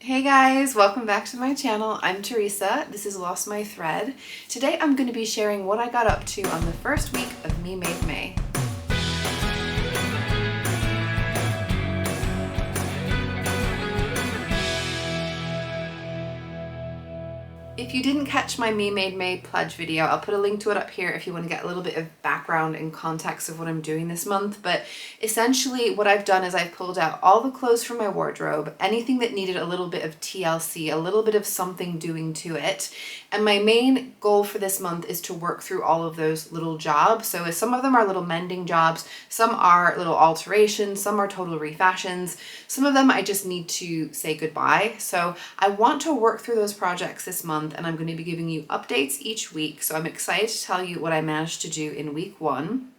Hey guys, welcome back to my channel. I'm Teresa. This is Lost My Thread. Today I'm going to be sharing what I got up to on the first week of Me Made May. If you didn't catch my Me Made May pledge video, I'll put a link to it up here if you want to get a little bit of background and context of what I'm doing this month. But essentially what I've done is I've pulled out all the clothes from my wardrobe, anything that needed a little bit of TLC, a little bit of something doing to it. And my main goal for this month is to work through all of those little jobs. So some of them are little mending jobs, some are little alterations, some are total refashions, some of them I just need to say goodbye. So I want to work through those projects this month, and I'm going to be giving you updates each week. So I'm excited to tell you what I managed to do in week 1.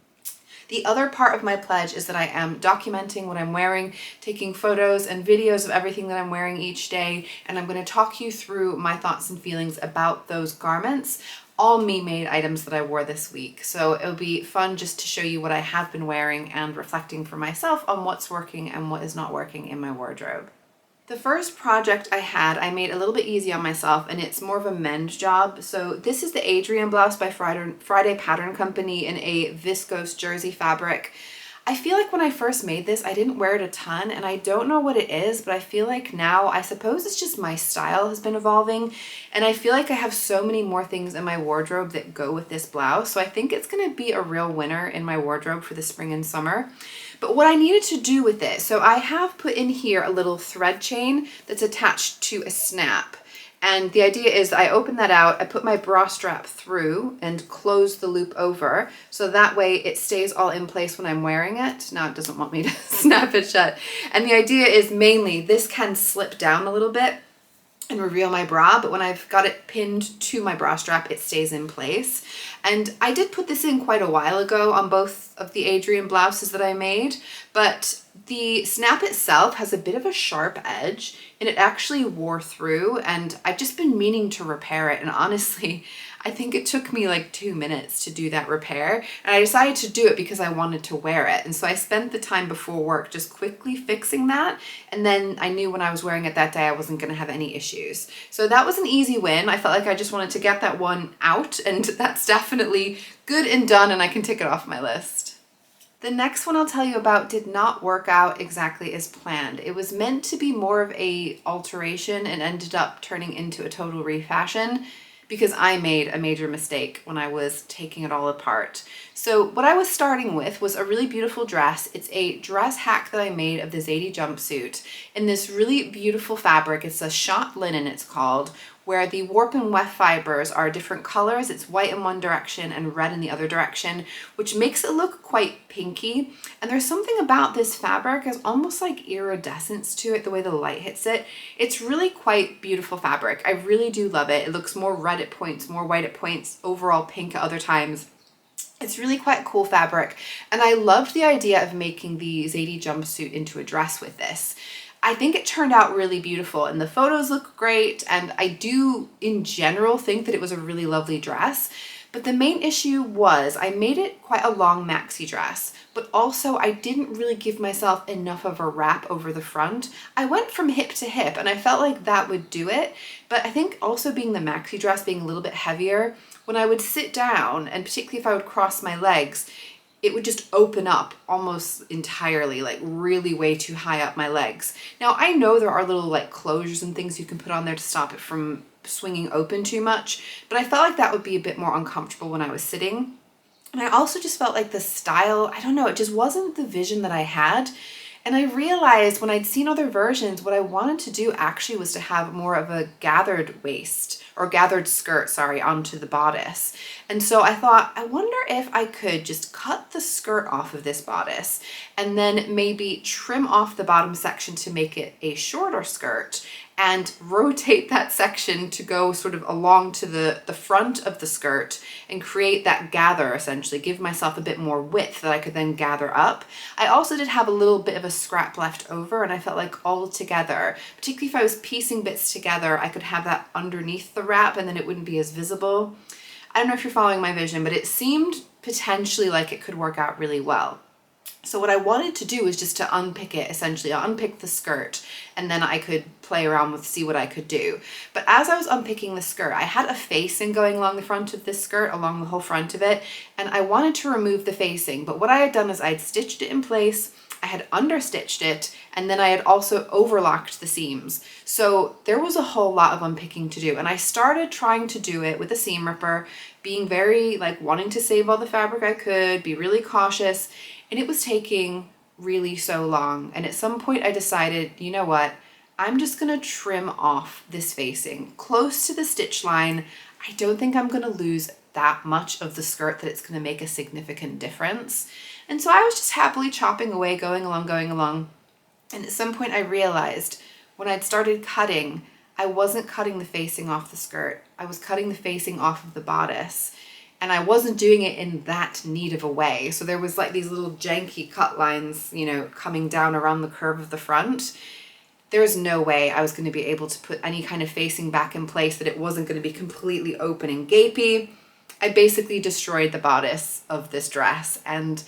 The other part of my pledge is that I am documenting what I'm wearing, taking photos and videos of everything that I'm wearing each day, and I'm going to talk you through my thoughts and feelings about those garments, all me-made items that I wore this week. So it'll be fun just to show you what I have been wearing and reflecting for myself on what's working and what is not working in my wardrobe. The first project I had, I made a little bit easy on myself, and it's more of a mend job. So this is the Adrienne Blouse by Friday Pattern Company in a viscose jersey fabric. I feel like when I first made this, I didn't wear it a ton, and I don't know what it is, but I feel like now, I suppose it's just my style has been evolving, and I feel like I have so many more things in my wardrobe that go with this blouse. So I think it's going to be a real winner in my wardrobe for the spring and summer. But what I needed to do with it, so I have put in here a little thread chain that's attached to a snap. And the idea is I open that out, I put my bra strap through and close the loop over, so that way it stays all in place when I'm wearing it. Now it doesn't want me to snap it shut. And the idea is mainly this can slip down a little bit and reveal my bra, but when I've got it pinned to my bra strap, it stays in place. And I did put this in quite a while ago on both of the Adrienne blouses that I made, but the snap itself has a bit of a sharp edge, and it actually wore through, and I've just been meaning to repair it. And honestly, I think it took me like 2 minutes to do that repair, and I decided to do it because I wanted to wear it. And so I spent the time before work just quickly fixing that, and then I knew when I was wearing it that day I wasn't going to have any issues. So that was an easy win. I felt like I just wanted to get that one out, and that's definitely good and done, and I can tick it off my list. The next one I'll tell you about did not work out exactly as planned. It was meant to be more of a alteration and ended up turning into a total refashion because I made a major mistake when I was taking it all apart. So what I was starting with was a really beautiful dress. It's a dress hack that I made of the Zadie Jumpsuit in this really beautiful fabric. It's a shot linen, it's called, where the warp and weft fibers are different colors. It's white in one direction and red in the other direction, which makes it look quite pinky. And there's something about this fabric, it's almost like iridescence to it, the way the light hits it. It's really quite beautiful fabric. I really do love it. It looks more red at points, more white at points, overall pink at other times. It's really quite cool fabric, and I loved the idea of making the Zadie jumpsuit into a dress with this. I think it turned out really beautiful, and the photos look great, and I do in general think that it was a really lovely dress. But the main issue was I made it quite a long maxi dress, but also I didn't really give myself enough of a wrap over the front. I went from hip to hip, and I felt like that would do it, but I think also being the maxi dress being a little bit heavier, when I would sit down, and particularly if I would cross my legs, it would just open up almost entirely, like really way too high up my legs. Now I know there are little like closures and things you can put on there to stop it from swinging open too much, but I felt like that would be a bit more uncomfortable when I was sitting. And I also just felt like the style, I don't know, it just wasn't the vision that I had. And I realized when I'd seen other versions, what I wanted to do actually was to have more of a gathered waist, or gathered skirt, sorry, onto the bodice. And so I thought, I wonder if I could just cut the skirt off of this bodice and then maybe trim off the bottom section to make it a shorter skirt and rotate that section to go sort of along to the front of the skirt and create that gather, essentially, give myself a bit more width that I could then gather up. I also did have a little bit of a scrap left over, and I felt like all together, particularly if I was piecing bits together, I could have that underneath the wrap and then it wouldn't be as visible. I don't know if you're following my vision, but it seemed potentially like it could work out really well. So what I wanted to do was just to unpick it, essentially. I'll unpick the skirt and then I could play around with, see what I could do. But as I was unpicking the skirt, I had a facing going along the front of this skirt, along the whole front of it, and I wanted to remove the facing. But what I had done is I had stitched it in place, I had understitched it, and then I had also overlocked the seams. So there was a whole lot of unpicking to do. And I started trying to do it with a seam ripper, being very like wanting to save all the fabric I could, be really cautious. And it was taking really so long. And at some point I decided, you know what, I'm just gonna trim off this facing close to the stitch line. I don't think I'm gonna lose that much of the skirt that it's gonna make a significant difference. And so I was just happily chopping away, going along. And at some point I realized when I'd started cutting, I wasn't cutting the facing off the skirt. I was cutting the facing off of the bodice. And I wasn't doing it in that neat of a way. So there was like these little janky cut lines, you know, coming down around the curve of the front. There's no way I was going to be able to put any kind of facing back in place that it wasn't going to be completely open and gapey. I basically destroyed the bodice of this dress and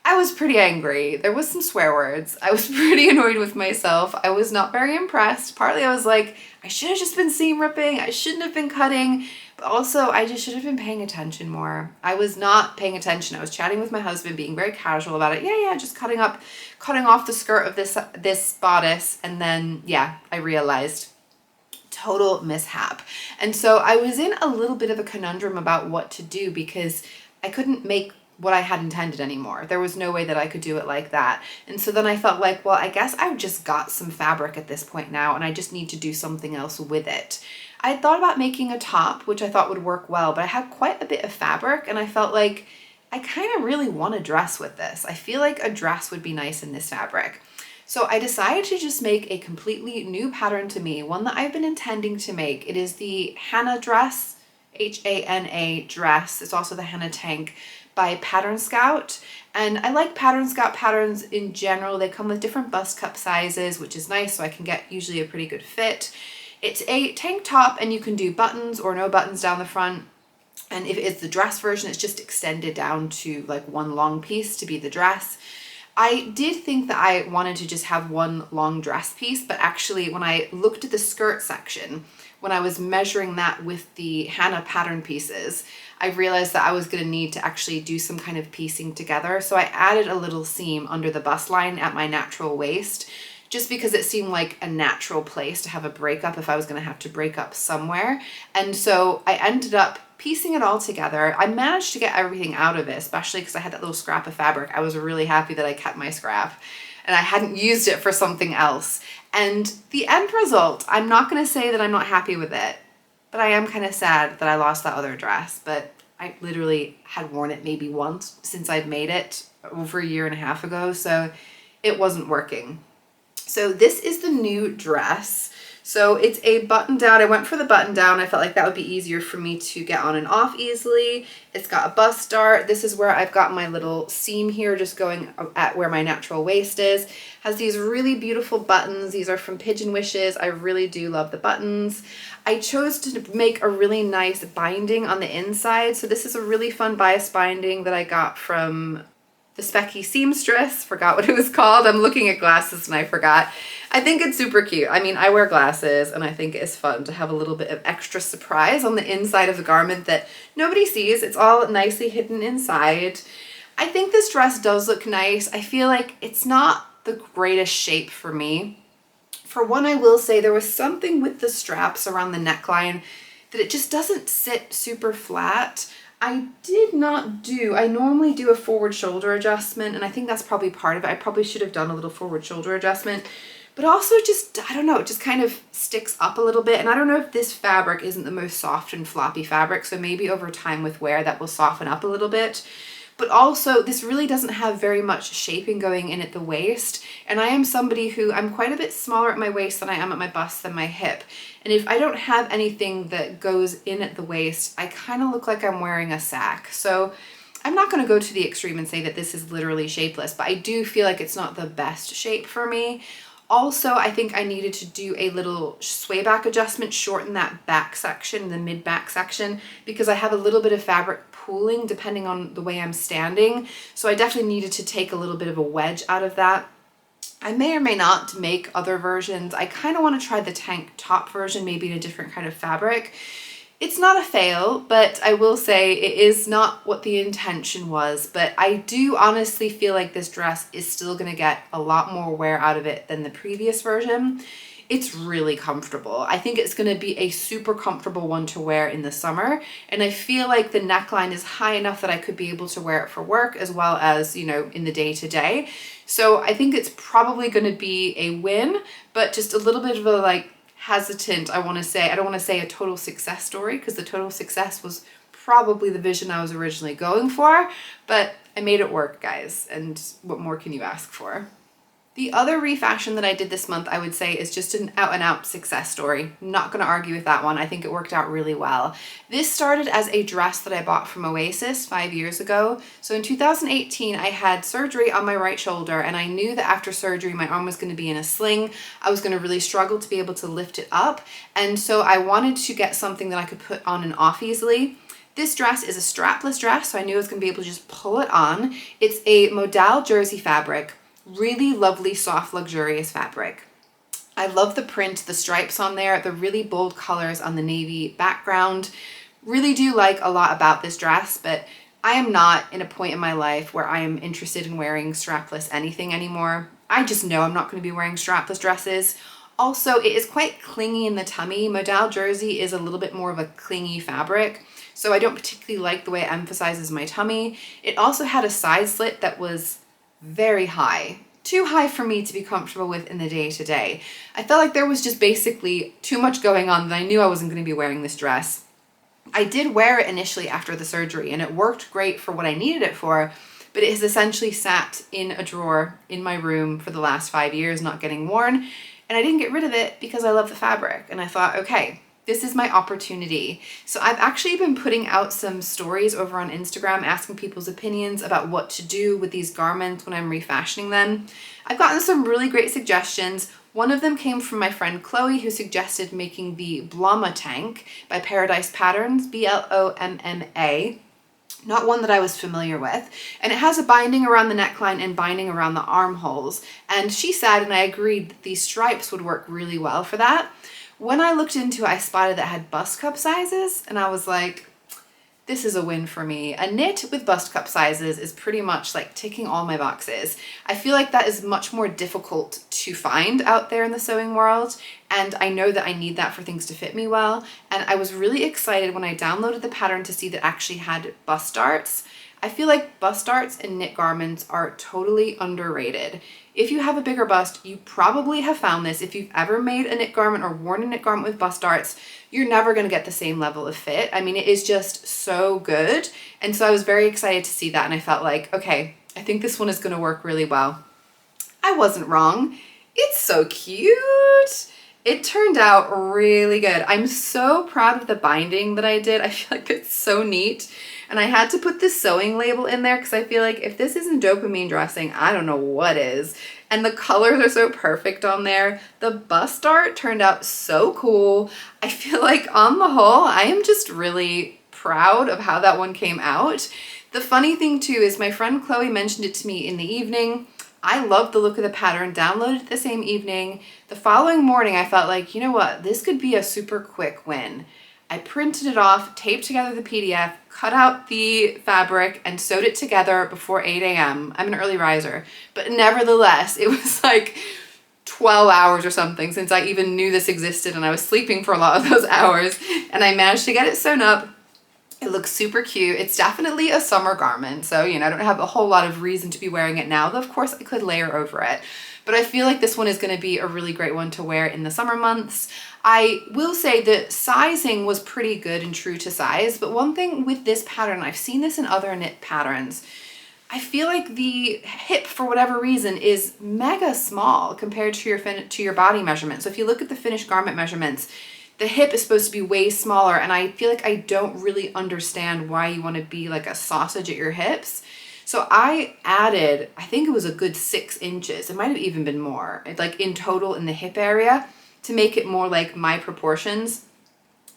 I was pretty angry. There was some swear words. I was pretty annoyed with myself. I was not very impressed. Partly I was like, I should have just been seam ripping. I shouldn't have been cutting. But also I just should have been paying attention more. I was not paying attention. I was chatting with my husband, being very casual about it. Yeah, just cutting off the skirt of this bodice. And then, yeah, I realized total mishap. And so I was in a little bit of a conundrum about what to do because I couldn't make what I had intended anymore. There was no way that I could do it like that. And so then I felt like, well, I guess I've just got some fabric at this point now and I just need to do something else with it. I had thought about making a top, which I thought would work well, but I had quite a bit of fabric and I felt like I kind of really want a dress with this. I feel like a dress would be nice in this fabric. So I decided to just make a completely new pattern to me, one that I've been intending to make. It is the Hana dress, H-A-N-A dress. It's also the Hana tank by Pattern Scout. And I like Pattern Scout patterns in general. They come with different bust cup sizes, which is nice, so I can get usually a pretty good fit. It's a tank top and you can do buttons or no buttons down the front. And if it's the dress version, it's just extended down to like one long piece to be the dress. I did think that I wanted to just have one long dress piece, but actually when I looked at the skirt section, when I was measuring that with the Hana pattern pieces, I realized that I was going to need to actually do some kind of piecing together. So I added a little seam under the bust line at my natural waist, just because it seemed like a natural place to have a breakup if I was going to have to break up somewhere. And so I ended up piecing it all together. I managed to get everything out of it, especially because I had that little scrap of fabric. I was really happy that I kept my scrap and I hadn't used it for something else. And the end result, I'm not going to say that I'm not happy with it, but I am kind of sad that I lost that other dress. But I literally had worn it maybe once since I'd made it over a year and a half ago, so it wasn't working. So this is the new dress. So it's a button down. I went for the button down. I felt like that would be easier for me to get on and off easily. It's got a bust dart. This is where I've got my little seam here just going at where my natural waist is. Has these really beautiful buttons. These are from Pigeon Wishes. I really do love the buttons. I chose to make a really nice binding on the inside. So this is a really fun bias binding that I got from the Specky Seamstress. Forgot what it was called. I'm looking at glasses and I forgot. I think it's super cute. I mean, I wear glasses and I think it's fun to have a little bit of extra surprise on the inside of the garment that nobody sees. It's all nicely hidden inside. I think this dress does look nice. I feel like it's not the greatest shape for me. For one, I will say there was something with the straps around the neckline that it just doesn't sit super flat. I normally do a forward shoulder adjustment, and I think that's probably part of it. I probably should have done a little forward shoulder adjustment, but also just, I don't know, it just kind of sticks up a little bit. And I don't know if this fabric isn't the most soft and floppy fabric, so maybe over time with wear that will soften up a little bit. But also this really doesn't have very much shaping going in at the waist. And I am somebody who, I'm quite a bit smaller at my waist than I am at my bust than my hip. And if I don't have anything that goes in at the waist, I kind of look like I'm wearing a sack. So I'm not going to go to the extreme and say that this is literally shapeless, but I do feel like it's not the best shape for me. Also, I think I needed to do a little sway back adjustment, shorten that back section, the mid back section, because I have a little bit of fabric pooling depending on the way I'm standing. So I definitely needed to take a little bit of a wedge out of that. I may or may not make other versions. I kind of want to try the tank top version, maybe in a different kind of fabric. It's not a fail, but I will say it is not what the intention was, but I do honestly feel like this dress is still going to get a lot more wear out of it than the previous version. It's really comfortable. I think it's going to be a super comfortable one to wear in the summer, and I feel like the neckline is high enough that I could be able to wear it for work as well as, you know, in the day-to-day. So I think it's probably going to be a win, but just a little bit of a like hesitant, I don't want to say a total success story, because the total success was probably the vision I was originally going for, but I made it work, guys, and what more can you ask for? The other refashion that I did this month, I would say, is just an out and out success story. Not going to argue with that one. I think it worked out really well. This started as a dress that I bought from Oasis 5 years ago. So in 2018, I had surgery on my right shoulder, and I knew that after surgery, my arm was going to be in a sling. I was going to really struggle to be able to lift it up. And so I wanted to get something that I could put on and off easily. This dress is a strapless dress, so I knew I was going to be able to just pull it on. It's a modal jersey fabric. Really lovely, soft, luxurious fabric. I love the print, the stripes on there, the really bold colors on the navy background. Really do like a lot about this dress, but I am not in a point in my life where I am interested in wearing strapless anything anymore. I just know I'm not going to be wearing strapless dresses. Also, it is quite clingy in the tummy. Modal jersey is a little bit more of a clingy fabric, so I don't particularly like the way it emphasizes my tummy. It also had a side slit that was very high, too high for me to be comfortable with in the day-to-day. I felt like there was just basically too much going on that I knew I wasn't going to be wearing this dress. I did wear it initially after the surgery, and it worked great for what I needed it for, but it has essentially sat in a drawer in my room for the last 5 years, not getting worn, and I didn't get rid of it because I love the fabric, and I thought, okay, this is my opportunity. So I've actually been putting out some stories over on Instagram asking people's opinions about what to do with these garments when I'm refashioning them. I've gotten some really great suggestions. One of them came from my friend Chloe, who suggested making the Blomma tank by Paradise Patterns, B-L-O-M-M-A. Not one that I was familiar with. And it has a binding around the neckline and binding around the armholes. And she said, and I agreed, that these stripes would work really well for that. When I looked into it, I spotted that it had bust cup sizes, and I was like, this is a win for me. A knit with bust cup sizes is pretty much like ticking all my boxes. I feel like that is much more difficult to find out there in the sewing world, and I know that I need that for things to fit me well. And I was really excited when I downloaded the pattern to see that it actually had bust darts. I feel like bust darts in knit garments are totally underrated. If you have a bigger bust, you probably have found this. If you've ever made a knit garment or worn a knit garment with bust darts, you're never going to get the same level of fit. I mean, it is just so good. And so I was very excited to see that, and I felt like, okay, I think this one is going to work really well. I wasn't wrong. It's so cute. It turned out really good. I'm so proud of the binding that I did. I feel like it's so neat. And I had to put this sewing label in there because I feel like if this isn't dopamine dressing, I don't know what is. And the colors are so perfect on there. The bust dart turned out so cool. I feel like on the whole, I am just really proud of how that one came out. The funny thing too is my friend Chloe mentioned it to me in the evening. I loved the look of the pattern, downloaded it the same evening. The following morning, I felt like, you know what, this could be a super quick win. I printed it off, taped together the PDF, cut out the fabric, and sewed it together before 8 a.m. I'm an early riser, but nevertheless, it was like 12 hours or something since I even knew this existed, and I was sleeping for a lot of those hours, and I managed to get it sewn up. It looks super cute. It's definitely a summer garment, so, you know, I don't have a whole lot of reason to be wearing it now, though of course I could layer over it. But I feel like this one is going to be a really great one to wear in the summer months. I will say that sizing was pretty good and true to size, but one thing with this pattern, I've seen this in other knit patterns, I feel like the hip, for whatever reason, is mega small compared to your body measurement. So if you look at the finished garment measurements, the hip is supposed to be way smaller, and I feel like I don't really understand why you want to be like a sausage at your hips. So I added, I think it was a good 6 inches. It might have even been more, like in total in the hip area, to make it more like my proportions.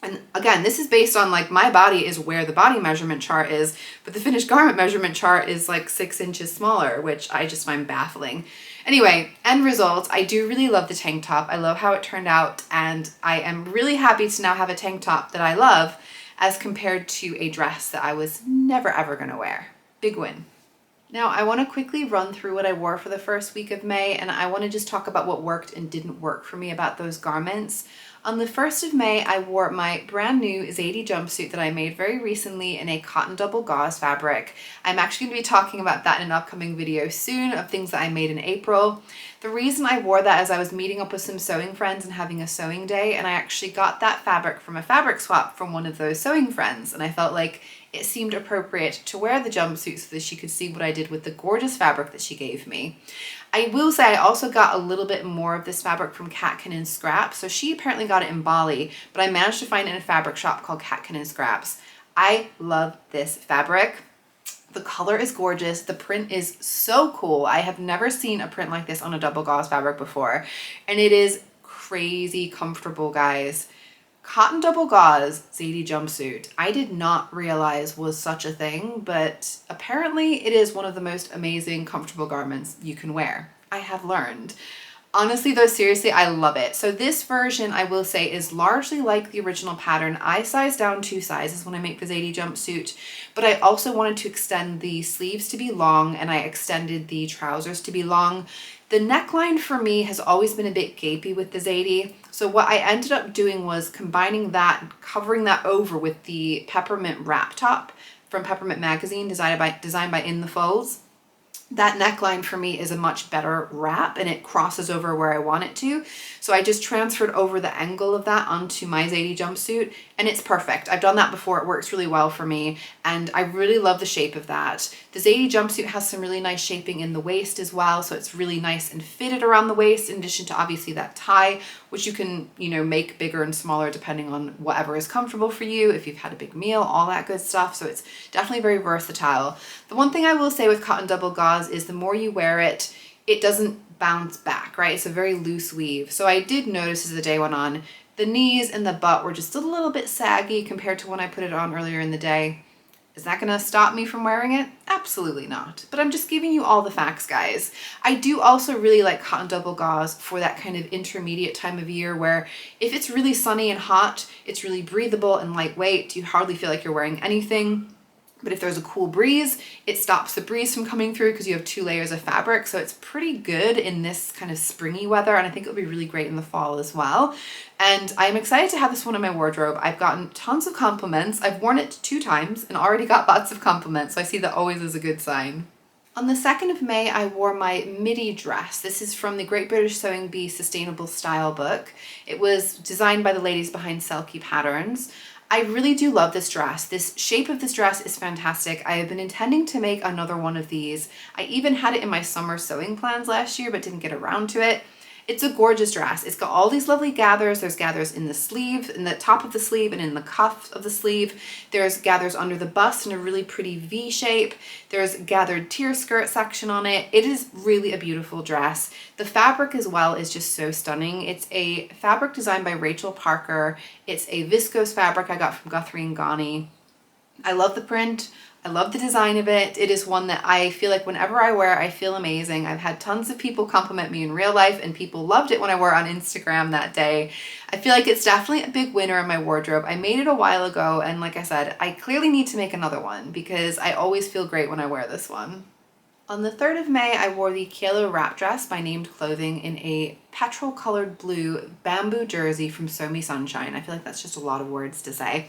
And again, this is based on like my body is where the body measurement chart is, but the finished garment measurement chart is like 6 inches smaller, which I just find baffling. Anyway, end result, I do really love the tank top. I love how it turned out, and I am really happy to now have a tank top that I love as compared to a dress that I was never ever gonna wear. Big win. Now I want to quickly run through what I wore for the first week of May, and I want to just talk about what worked and didn't work for me about those garments. On the 1st of May, I wore my brand new Zadie jumpsuit that I made very recently in a cotton double gauze fabric. I'm actually going to be talking about that in an upcoming video soon of things that I made in April. The reason I wore that is I was meeting up with some sewing friends and having a sewing day, and I actually got that fabric from a fabric swap from one of those sewing friends, and I felt like it seemed appropriate to wear the jumpsuit so that she could see what I did with the gorgeous fabric that she gave me. I will say I also got a little bit more of this fabric from Catkin and Scraps. So she apparently got it in Bali, but I managed to find it in a fabric shop called Catkin and Scraps. I love this fabric. The color is gorgeous. The print is so cool. I have never seen a print like this on a double gauze fabric before. And it is crazy comfortable, guys. Cotton double gauze Zadie jumpsuit, I did not realize was such a thing, but apparently it is one of the most amazing comfortable garments you can wear. I have learned. Honestly though, seriously, I love it. So this version, I will say, is largely like the original pattern. I sized down 2 sizes when I make the Zadie jumpsuit, but I also wanted to extend the sleeves to be long, and I extended the trousers to be long. The neckline for me has always been a bit gapey with the Zadie, so what I ended up doing was combining that, covering that over with the Peppermint wrap top from Peppermint magazine, designed by In the Folds. That neckline for me is a much better wrap, and it crosses over where I want it to. So I just transferred over the angle of that onto my Zadie jumpsuit, and it's perfect. I've done that before. It works really well for me, and I really love the shape of that. The Zadie jumpsuit has some really nice shaping in the waist as well, so it's really nice and fitted around the waist, in addition to obviously that tie, which you can, you know, make bigger and smaller depending on whatever is comfortable for you, if you've had a big meal, all that good stuff. So it's definitely very versatile. The one thing I will say with cotton double gauze is the more you wear it, it doesn't bounce back, right? It's a very loose weave. So I did notice as the day went on, the knees and the butt were just a little bit saggy compared to when I put it on earlier in the day. Is that gonna stop me from wearing it? Absolutely not. But I'm just giving you all the facts, guys. I do also really like cotton double gauze for that kind of intermediate time of year where if it's really sunny and hot, it's really breathable and lightweight. You hardly feel like you're wearing anything. But if there's a cool breeze, it stops the breeze from coming through because you have 2 layers of fabric. So it's pretty good in this kind of springy weather, and I think it would be really great in the fall as well. And I'm excited to have this one in my wardrobe. I've gotten tons of compliments. I've worn it 2 times and already got lots of compliments, so I see that always as a good sign. On the 2nd of May, I wore my Midi dress. This is from the Great British Sewing Bee Sustainable Style book. It was designed by the ladies behind Selkie Patterns. I really do love this dress. This shape of this dress is fantastic. I have been intending to make another one of these. I even had it in my summer sewing plans last year, but didn't get around to it. It's a gorgeous dress. It's got all these lovely gathers. There's gathers in the sleeve, in the top of the sleeve, and in the cuff of the sleeve. There's gathers under the bust in a really pretty V shape. There's gathered tier skirt section on it. It is really a beautiful dress. The fabric as well is just so stunning. It's a fabric designed by Rachel Parker. It's a viscose fabric I got from Guthrie and Ghani. I love the print. I love the design of it. It is one that I feel like whenever I wear, I feel amazing. I've had tons of people compliment me in real life, and people loved it when I wore it on Instagram that day. I feel like it's definitely a big winner in my wardrobe. I made it a while ago, and like I said, I clearly need to make another one because I always feel great when I wear this one. On the 3rd of May, I wore the Kielo Wrap Dress by Named Clothing in a petrol colored blue bamboo jersey from Sew Me Sunshine. I feel like that's just a lot of words to say.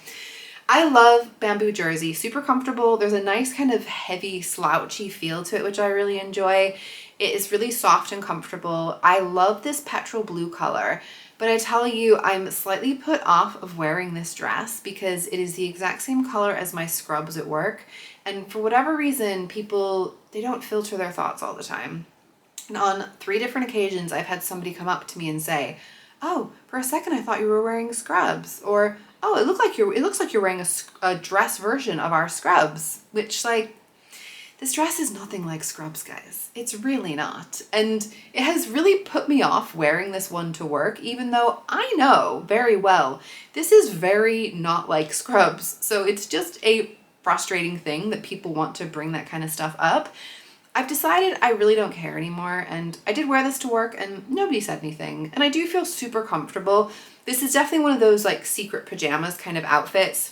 I love bamboo jersey, super comfortable. There's a nice kind of heavy slouchy feel to it, which I really enjoy. It is really soft and comfortable. I love this petrol blue color, but I tell you, I'm slightly put off of wearing this dress because it is the exact same color as my scrubs at work. And for whatever reason, people, they don't filter their thoughts all the time. And on 3 different occasions, I've had somebody come up to me and say, "Oh, for a second I thought you were wearing scrubs," or "Oh, it looks like you're wearing a dress version of our scrubs," which, like, This dress is nothing like scrubs, guys. It's really not. And it has really put me off wearing this one to work, even though I know very well this is very not like scrubs. So it's just a frustrating thing that people want to bring that kind of stuff up. I've decided I really don't care anymore, and I did wear this to work and nobody said anything. And I do feel super comfortable. This is definitely one of those like secret pajamas kind of outfits.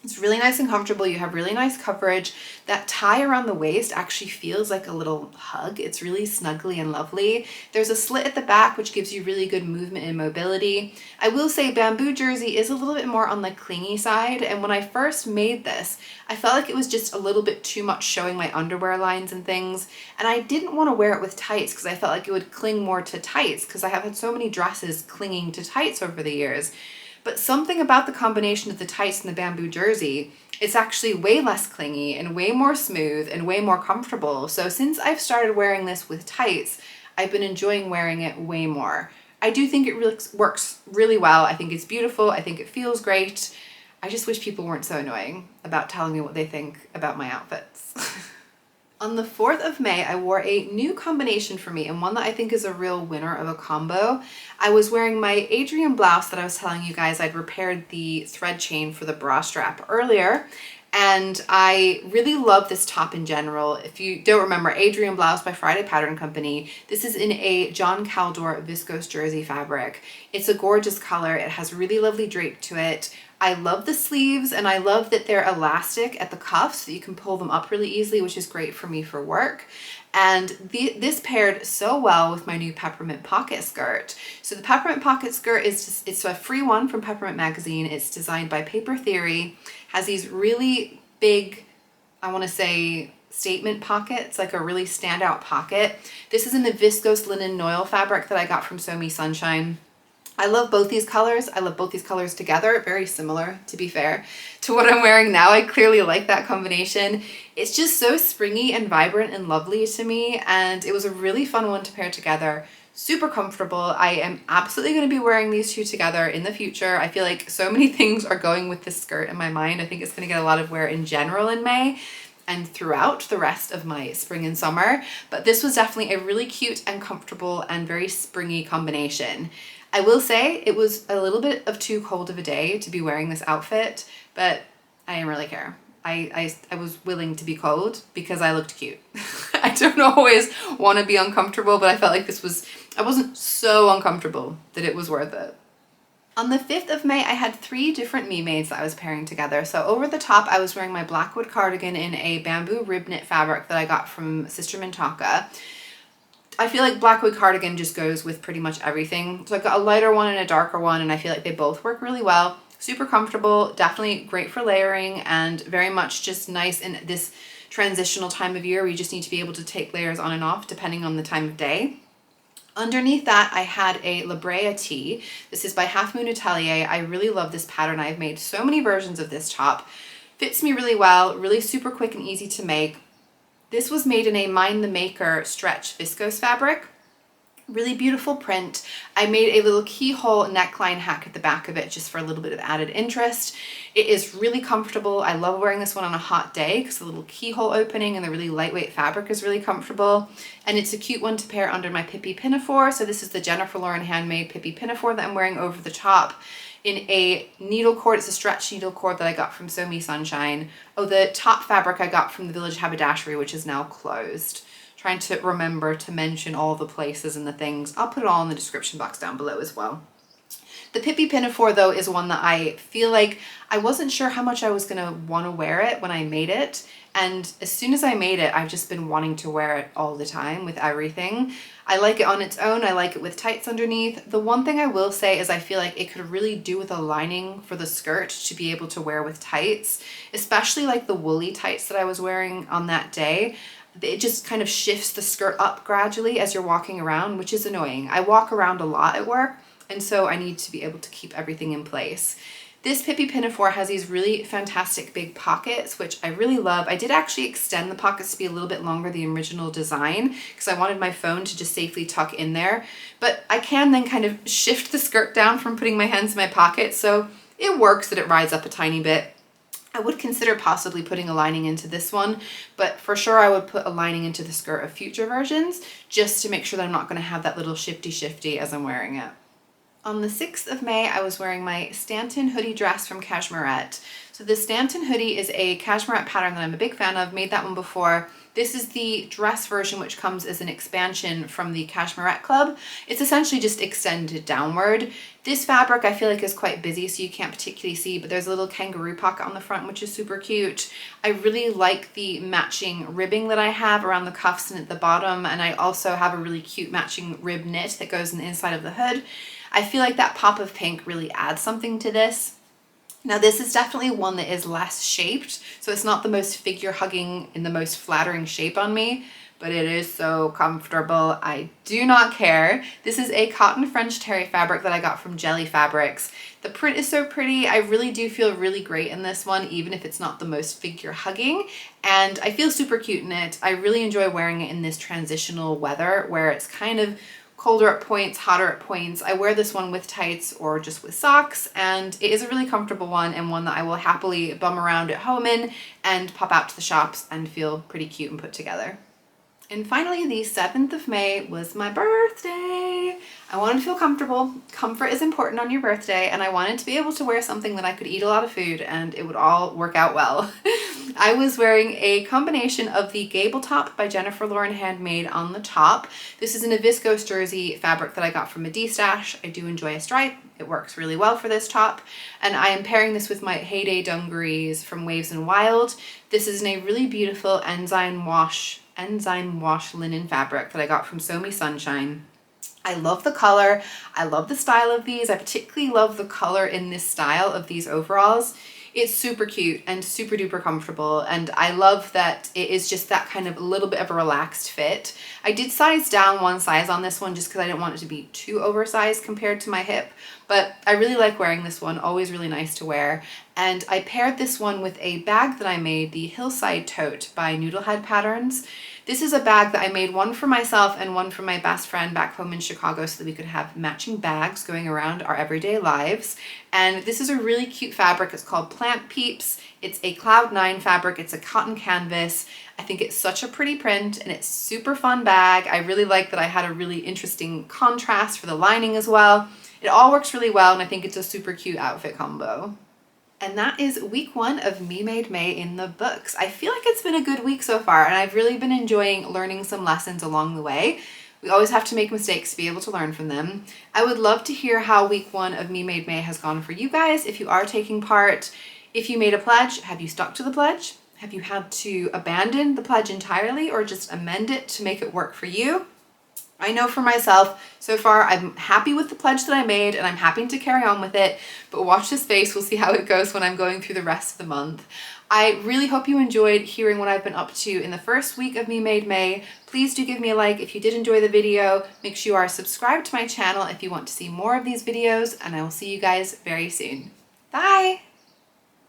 It's really nice and comfortable. You have really nice coverage. That tie around the waist actually feels like a little hug. It's really snuggly and lovely. There's a slit at the back, which gives you really good movement and mobility. I will say bamboo jersey is a little bit more on the clingy side. And when I first made this, I felt like it was just a little bit too much showing my underwear lines and things. And I didn't want to wear it with tights because I felt like it would cling more to tights because I have had so many dresses clinging to tights over the years. But something about the combination of the tights and the bamboo jersey, it's actually way less clingy and way more smooth and way more comfortable. So since I've started wearing this with tights, I've been enjoying wearing it way more. I do think it really works really well. I think it's beautiful. I think it feels great. I just wish people weren't so annoying about telling me what they think about my outfits. On the 4th of May, I wore a new combination for me and one that I think is a real winner of a combo. I was wearing my Adrienne Blouse that I was telling you guys I'd repaired the thread chain for the bra strap earlier. And I really love this top in general. If you don't remember, Adrienne Blouse by Friday Pattern Company. This is in a John Kaldor viscose jersey fabric. It's a gorgeous color. It has really lovely drape to it. I love the sleeves and I love that they're elastic at the cuffs so that you can pull them up really easily, which is great for me for work. And this paired so well with my new Peppermint Pocket Skirt. So the Peppermint Pocket Skirt it's a free one from Peppermint Magazine. It's designed by Paper Theory, has these really big, I want to say, statement pockets, like a really standout pocket. This is in the viscose linen noil fabric that I got from Sew Me Sunshine. I love both these colors. I love both these colors together. Very similar, to be fair, to what I'm wearing now. I clearly like that combination. It's just so springy and vibrant and lovely to me, and it was a really fun one to pair together. Super comfortable. I am absolutely going to be wearing these two together in the future. I feel like so many things are going with this skirt in my mind. I think it's going to get a lot of wear in general in May and throughout the rest of my spring and summer. But this was definitely a really cute and comfortable and very springy combination. I will say it was a little bit of too cold of a day to be wearing this outfit, but I didn't really care. I was willing to be cold because I looked cute. I don't always want to be uncomfortable, but I felt like I wasn't so uncomfortable that it was worth it. On the 5th of May, I had 3 different me mades that I was pairing together. So over the top, I was wearing my Blackwood cardigan in a bamboo rib knit fabric that I got from Sister Mintaka. I feel like Blackwood cardigan just goes with pretty much everything. So I got a lighter one and a darker one, and I feel like they both work really well. Super comfortable, definitely great for layering, and very much just nice in this transitional time of year where you just need to be able to take layers on and off depending on the time of day. Underneath that, I had a Brea Tee. This is by Halfmoon Atelier. I really love this pattern. I've made so many versions of this top. Fits me really well, really super quick and easy to make. This was made in a Mind the Maker stretch viscose fabric. Really beautiful print. I made a little keyhole neckline hack at the back of it just for a little bit of added interest. It is really comfortable. I love wearing this one on a hot day because the little keyhole opening and the really lightweight fabric is really comfortable. And it's a cute one to pair under my Pippi Pinafore. So this is the Jennifer Lauren Handmade Pippi Pinafore that I'm wearing over the top in a needle cord. It's a stretch needle cord that I got from Sew Me Sunshine. Oh, the top fabric I got from the Village Haberdashery, which is now closed. Trying to remember to mention all the places and the things. I'll put it all in the description box down below as well. The Pippi Pinafore though is one that I feel like I wasn't sure how much I was gonna want to wear it when I made it. And as soon as I made it, I've just been wanting to wear it all the time with everything. I like it on its own. I like it with tights underneath. The one thing I will say is I feel like it could really do with a lining for the skirt to be able to wear with tights, especially like the woolly tights that I was wearing on that day. It just kind of shifts the skirt up gradually as you're walking around, which is annoying. I walk around a lot at work, and so I need to be able to keep everything in place. This Pippi Pinafore has these really fantastic big pockets, which I really love. I did actually extend the pockets to be a little bit longer than the original design because I wanted my phone to just safely tuck in there. But I can then kind of shift the skirt down from putting my hands in my pockets, so it works that it rides up a tiny bit. I would consider possibly putting a lining into this one, but for sure I would put a lining into the skirt of future versions just to make sure that I'm not going to have that little shifty as I'm wearing it. On the 6th of May, I was wearing my Stanton hoodie dress from Cashmerette. So the Stanton hoodie is a Cashmerette pattern that I'm a big fan of, made that one before. This is the dress version, which comes as an expansion from the Cashmerette Club. It's essentially just extended downward. This fabric I feel like is quite busy, so you can't particularly see, but there's a little kangaroo pocket on the front, which is super cute. I really like the matching ribbing that I have around the cuffs and at the bottom, and I also have a really cute matching rib knit that goes in the inside of the hood. I feel like that pop of pink really adds something to this. Now this is definitely one that is less shaped, so it's not the most figure hugging in the most flattering shape on me, but it is so comfortable. I do not care. This is a cotton French terry fabric that I got from Jelly Fabrics. The print is so pretty. I really do feel really great in this one, even if it's not the most figure hugging, and I feel super cute in it. I really enjoy wearing it in this transitional weather where it's kind of colder at points, hotter at points. I wear this one with tights or just with socks, and it is a really comfortable one and one that I will happily bum around at home in and pop out to the shops and feel pretty cute and put together. And finally, the 7th of May was my birthday. I wanted to feel comfortable. Comfort is important on your birthday, and I wanted to be able to wear something that I could eat a lot of food and it would all work out well. I was wearing a combination of the Gable Top by Jennifer Lauren Handmade on the top. This is in a viscose jersey fabric that I got from Midi stash. I do enjoy a stripe. It works really well for this top. And I am pairing this with my Heyday dungarees from Waves and Wild. This is in a really beautiful enzyme wash linen fabric that I got from Sew Me Sunshine. I love the color. I love the style of these. I particularly love the color in this style of these overalls. It's super cute and super duper comfortable, and I love that it is just that kind of a little bit of a relaxed fit. I did size down one size on this one just because I didn't want it to be too oversized compared to my hip, but I really like wearing this one, always really nice to wear. And I paired this one with a bag that I made, the Hillside Tote by Noodlehead Patterns. This is a bag that I made, one for myself and one for my best friend back home in Chicago so that we could have matching bags going around our everyday lives. And this is a really cute fabric. It's called Plant Peeps. It's a Cloud 9 fabric. It's a cotton canvas. I think it's such a pretty print and it's super fun bag. I really like that I had a really interesting contrast for the lining as well. It all works really well, and I think it's a super cute outfit combo. And that is week 1 of Me Made May in the books. I feel like it's been a good week so far, and I've really been enjoying learning some lessons along the way. We always have to make mistakes to be able to learn from them. I would love to hear how week 1 of Me Made May has gone for you guys if you are taking part. If you made a pledge, have you stuck to the pledge? Have you had to abandon the pledge entirely or just amend it to make it work for you? I know for myself, so far I'm happy with the pledge that I made and I'm happy to carry on with it, but watch this space, we'll see how it goes when I'm going through the rest of the month. I really hope you enjoyed hearing what I've been up to in the first week of Me Made May. Please do give me a like if you did enjoy the video. Make sure you are subscribed to my channel if you want to see more of these videos, and I will see you guys very soon. Bye!